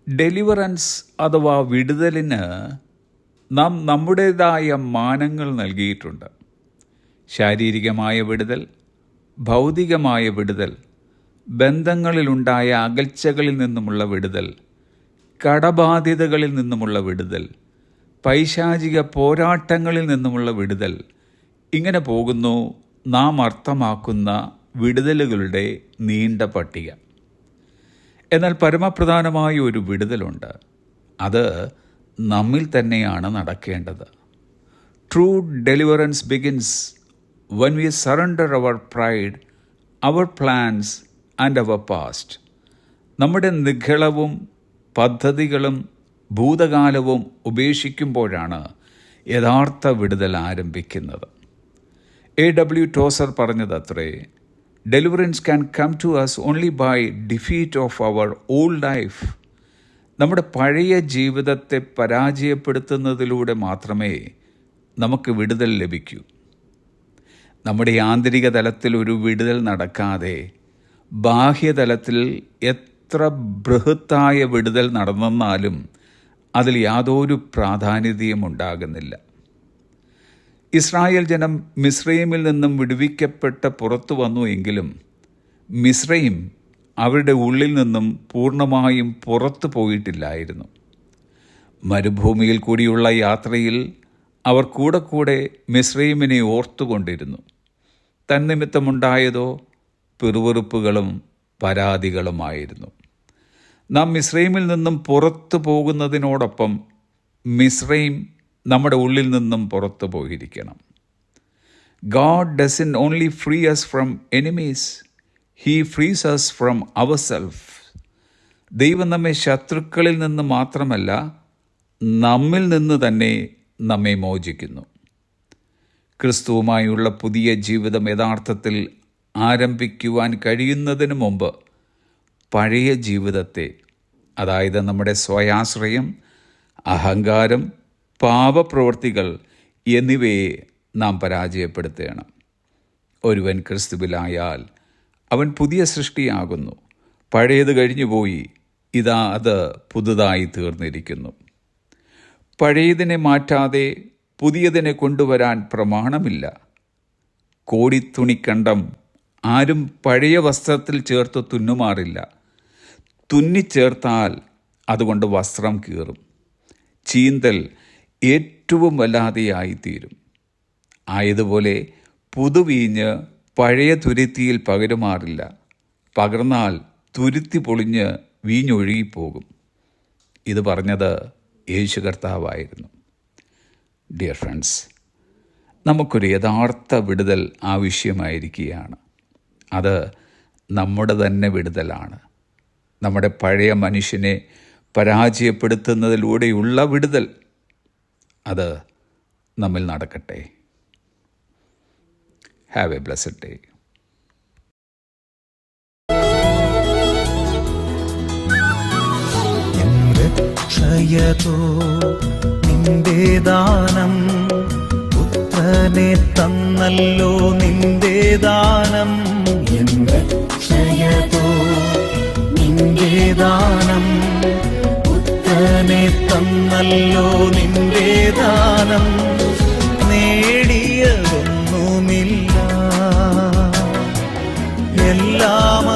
Deliverance അഥവാ വിടുതലിന് നാം നമ്മുടേതായ മാനങ്ങൾ നൽകിയിട്ടുണ്ട്. ശാരീരികമായ വിടുതൽ, ഭൗതികമായ വിടുതൽ, ബന്ധങ്ങളിലുണ്ടായ അകൽച്ചകളിൽ നിന്നുമുള്ള വിടുതൽ, കടബാധ്യതകളിൽ നിന്നുമുള്ള വിടുതൽ, പൈശാചിക പോരാട്ടങ്ങളിൽ നിന്നുമുള്ള വിടുതൽ. ഇങ്ങനെ പോകുന്നു നാം അർത്ഥമാക്കുന്ന വിടുതലുകളുടെ നീണ്ട പട്ടിക. എന്നാൽ പരമപ്രധാനമായ ഒരു വിടുതലുണ്ട്. അത് നമ്മിൽ തന്നെയാണ് നടക്കേണ്ടത്. True deliverance begins when we surrender our pride, our plans and our past. നമ്മുടെ നിഗളവും പദ്ധതികളും ഭൂതകാലവും ഉപേക്ഷിക്കുമ്പോഴാണ് യഥാർത്ഥ വിടുതൽ ആരംഭിക്കുന്നത്. A.W. ടോസർ പറഞ്ഞതത്രേ, deliverance can come to us only by defeat of our old life. നമ്മുടെ പഴയ ജീവിതത്തെ പരാജയപ്പെടുത്തുന്നതിലൂടെ മാത്രമേ നമുക്ക് വിടുതൽ ലഭിക്കൂ. നമ്മുടെ ആന്തരിക തലത്തിൽ ഒരു വിടുതൽ നടക്കാതെ ബാഹ്യതലത്തിൽ എത്ര ബൃഹത്തായ വിടുതൽ നടന്നെന്നാലും അതിൽ യാതൊരു പ്രാധാന്യതയും ഉണ്ടാകുന്നില്ല. ഇസ്രായേൽ ജനം മിസ്രയീമിൽ നിന്നും വിടുവിക്കപ്പെട്ട് പുറത്തു വന്നു എങ്കിലും മിസ്രയീം അവരുടെ ഉള്ളിൽ നിന്നും പൂർണ്ണമായും പുറത്തു പോയിട്ടില്ലായിരുന്നു. മരുഭൂമിയിൽ കൂടിയുള്ള യാത്രയിൽ അവർ കൂടെ മിസ്രയീമിനെ ഓർത്തുകൊണ്ടിരുന്നു. തന്നിമിത്തമുണ്ടായതോ പിറുപിറുപ്പുകളും പരാതികളുമായിരുന്നു. നാം മിസ്രയീമിൽ നിന്നും പുറത്തു പോകുന്നതിനോടൊപ്പം മിസ്രയീം നമ്മുടെ ഉള്ളിൽ നിന്നും പുറത്തു പോയിരിക്കണം. God doesn't only free us from enemies, He frees us from ourselves. ദൈവം നമ്മെ ശത്രുക്കളിൽ നിന്ന് മാത്രമല്ല, നമ്മിൽ നിന്ന് തന്നെ നമ്മെ മോചിക്കുന്നു. ക്രിസ്തുവുമായുള്ള പുതിയ ജീവിതം യഥാർത്ഥത്തിൽ ആരംഭിക്കുവാൻ കഴിയുന്നതിന് മുമ്പ് പഴയ ജീവിതത്തെ, അതായത് നമ്മുടെ സ്വയാശ്രയം, അഹങ്കാരം, പാപപ്രവൃത്തികൾ എന്നിവയെ നാം പരാജയപ്പെടുത്തണം. ഒരുവൻ ക്രിസ്തുവിലായാൽ അവൻ പുതിയ സൃഷ്ടിയാകുന്നു. പഴയത് കഴിഞ്ഞുപോയി, ഇതാ അത് പുതുതായി തീർന്നിരിക്കുന്നു. പഴയതിനെ മാറ്റാതെ പുതിയതിനെ കൊണ്ടുവരാൻ പ്രമാണമില്ല. കോടിത്തുണിക്കണ്ടം ആരും പഴയ വസ്ത്രത്തിൽ ചേർത്ത് തുന്നുമാറില്ല. തുന്നിച്ചേർത്താൽ അതുകൊണ്ട് വസ്ത്രം കീറും. ചീന്തൽ ഏറ്റവും വല്ലാതെയായിത്തീരും. ആയതുപോലെ പുതുവീഞ്ഞ് പഴയ തുരുത്തിയിൽ പകരുമാറില്ല. പകർന്നാൽ തുരുത്തി പൊളിഞ്ഞ് വീഞ്ഞൊഴുകിപ്പോകും. ഇത് പറഞ്ഞത് യേശു കർത്താവായിരുന്നു. ഡിയർ ഫ്രണ്ട്സ്, നമുക്കൊരു യഥാർത്ഥ വിടുതൽ ആവശ്യമായിരിക്കുകയാണ്. അത് നമ്മുടെ തന്നെ വിടുതലാണ്. നമ്മുടെ പഴയ മനുഷ്യനെ പരാജയപ്പെടുത്തുന്നതിലൂടെയുള്ള വിടുതൽ. അത് നമ്മിൽ നടക്കട്ടെ. Have a blessed day. രക്ഷയതോ നിന്റെ ദാനം, പുത്രനെ തന്നല്ലോ നിന്റെ ദാനം. രക്ഷയതോ നിന്റെ ദാനം, പുത്രനെ തന്നല്ലോ നിന്റെ ദാനം. നേടിയതൊന്നുമില്ല, എല്ലാം